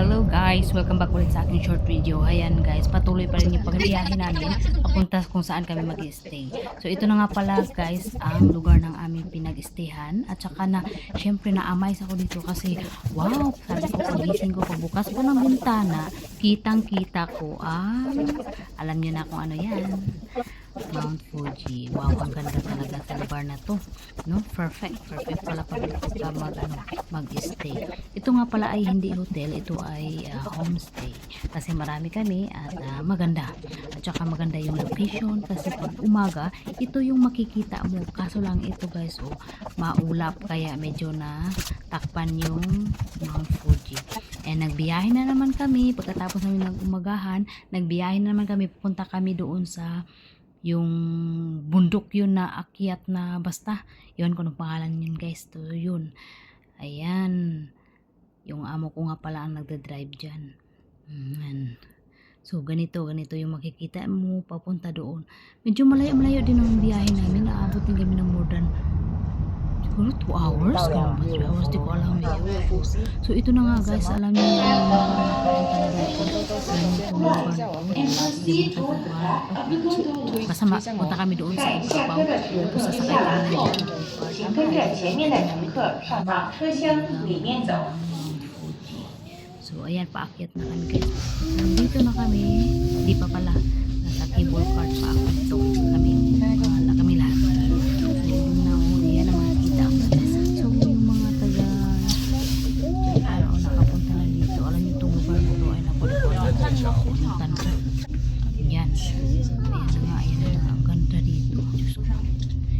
Hello guys, welcome back ulit sa aking short video. Ayan guys, patuloy pa rin yung pagbiyahe namin papunta kung saan kami mag-stay. So ito na nga pala guys ang lugar ng aming pinag-stayhan. At saka na, syempre na-amaze ako dito kasi wow, sabi ko pagising ko, pagbukas ko ng bintana, kitang kita ko alam niyo na kung ano yan, Mount Fuji. Wow, ang ganda talaga sa lugar na to, no? Perfect pala pag mag-stay. Ito nga pala ay hindi hotel, ito ay homestay. Kasi marami kami at maganda. At saka maganda yung location kasi pag umaga, ito yung makikita mo. Kaso lang ito guys, maulap kaya medyo na takpan yung Mount Fuji. Nagbiyahe na naman kami pagkatapos namin nag-umagahan, nagbiyahe na naman kami, pupunta kami doon sa yung bundok yun na akyat na basta yun kung anong pangalan yun guys, to yun. Ayan, yung amo ko nga pala ang nagda-drive dyan. So ganito yung makikita mo papunta doon. Medyo malayo din ang biyahe namin, naabot din kami ng more than siguro 2 hours, 3 hours, di ko alam yun. So ito na nga guys, alam niyo basta punta kami doon sa ibabaw, tapos sasakay kami so ayan, paakyat na kami guys. Nandito na kami, di pa pala, nasa cable car pa ako ito kami lahat.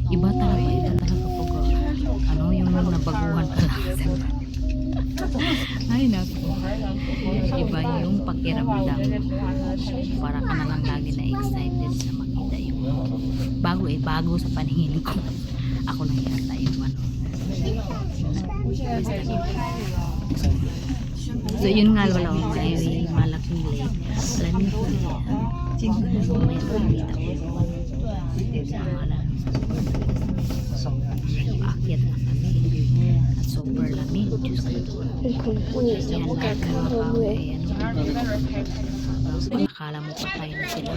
Iba talaga pag yung nabaguhan ka lang ay naku, iba yung pakiramdam, para ka na lang lagi na excited na makita yung bago sa paningin ko. Ako na yata yung so yun nga wala may malaking lake. Alam niyo po yan, may nakita ko akyat na kami at super lamig. Diyos ko, yan lahat ng mga kahoy, akala mo patay na sila.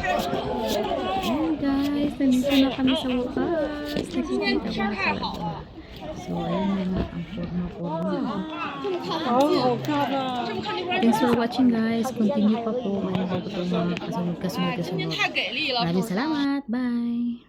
Ayan guys, nandito na kami sa wakas. Nakikita mo na talaga. So ayan na ang forma. Thanks for watching guys. Continue pa po. May bago po mga kasunod. Maraming salamat. Bye!